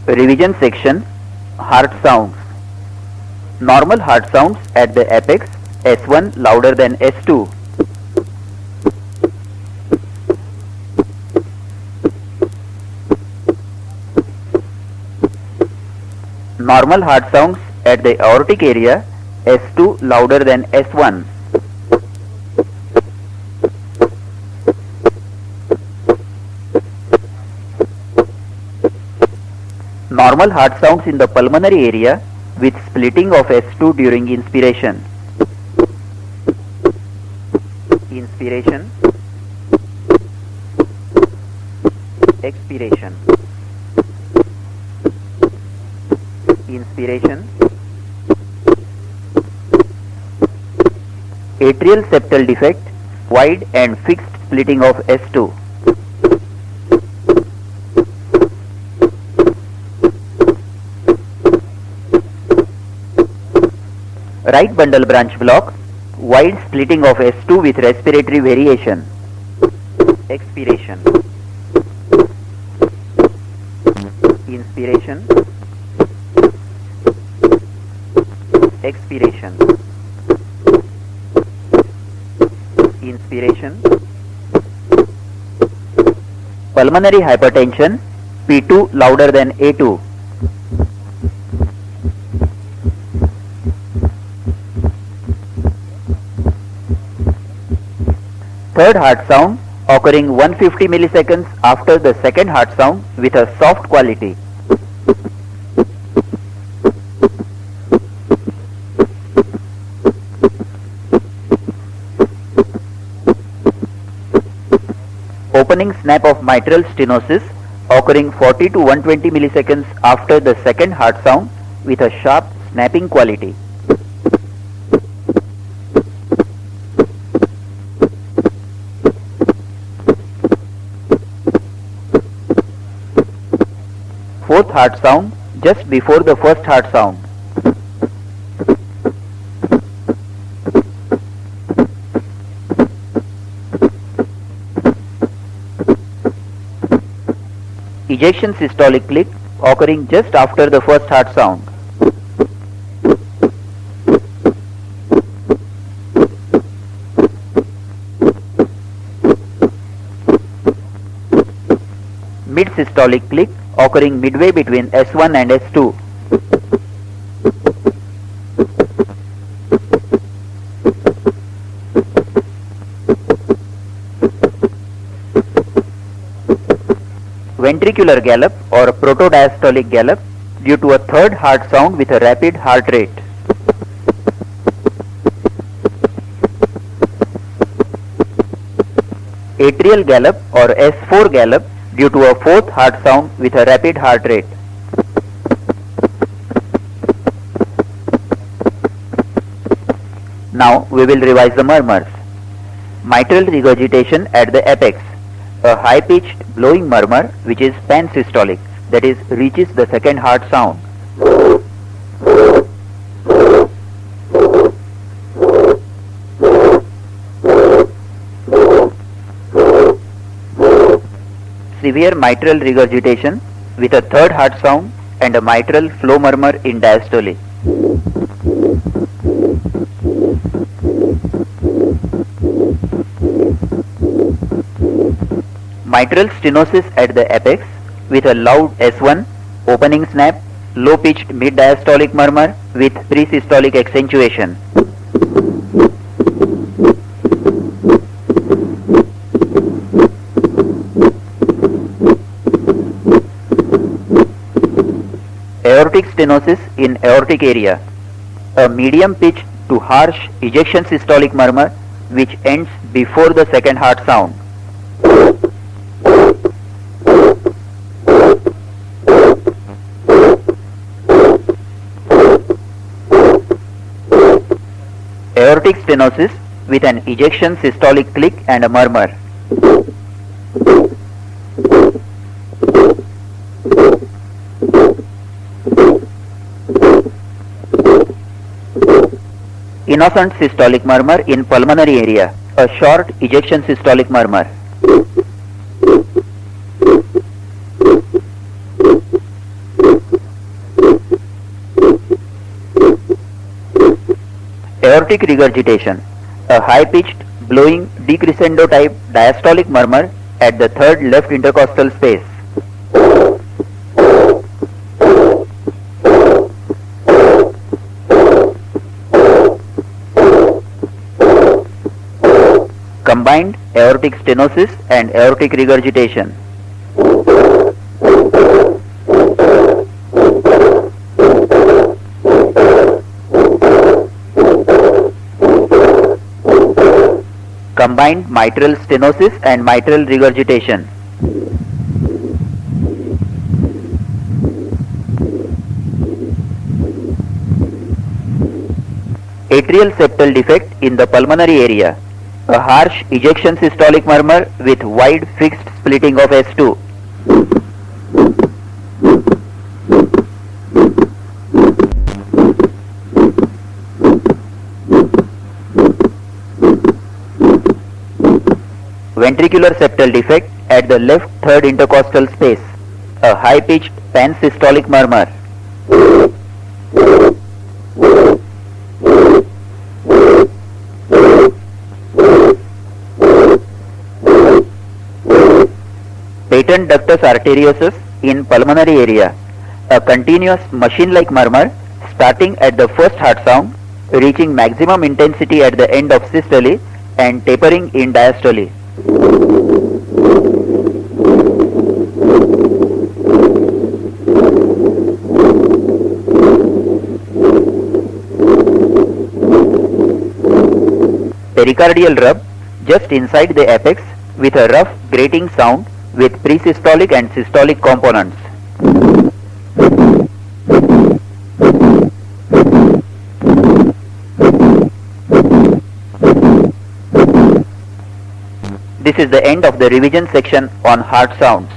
Revision section. Heart sounds. Normal heart sounds at the apex. S1 louder than S2. Normal heart sounds at the aortic area. S2 louder than S1. Normal heart sounds in the pulmonary area with splitting of S2 during inspiration. Inspiration, expiration, inspiration. Atrial septal defect, wide and fixed splitting of S2. Right bundle branch block, wide splitting of S2 with respiratory variation. Expiration, inspiration, expiration, inspiration. Pulmonary hypertension, P2 louder than A2. Third heart sound occurring 150 milliseconds after the second heart sound with a soft quality. Opening snap of mitral stenosis occurring 40 to 120 milliseconds after the second heart sound with a sharp snapping quality. Fourth heart sound just before the first heart sound. Ejection systolic click occurring just after the first heart sound. Mid systolic click occurring midway between S1 and S2. Ventricular gallop or protodiastolic gallop due to a third heart sound with a rapid heart rate. Atrial gallop or S4 gallop due to a fourth heart sound with a rapid heart rate. Now we will revise the murmurs. Mitral regurgitation at the apex, a high-pitched blowing murmur which is pansystolic, that is reaches the second heart sound. Severe mitral regurgitation with a third heart sound and a mitral flow murmur in diastole. Mitral stenosis at the apex with a loud S1, opening snap, low-pitched mid-diastolic murmur with pre-systolic accentuation. Aortic stenosis in aortic area, a medium pitched to harsh ejection systolic murmur which ends before the second heart sound. Aortic stenosis with an ejection systolic click and a murmur. Innocent systolic murmur in pulmonary area, a short ejection systolic murmur. Aortic regurgitation, a high-pitched, blowing decrescendo type diastolic murmur at the third left intercostal space. Combined aortic stenosis and aortic regurgitation. Combined mitral stenosis and mitral regurgitation. Atrial septal defect in the pulmonary area, a harsh ejection systolic murmur with wide fixed splitting of S2. Ventricular septal defect at the left third intercostal space, a high-pitched pansystolic murmur. Patent ductus arteriosus in pulmonary area, a continuous machine-like murmur starting at the first heart sound, reaching maximum intensity at the end of systole and tapering in diastole. Pericardial rub just inside the apex with a rough grating sound with presystolic and systolic components. This is the end of the revision section on heart sounds.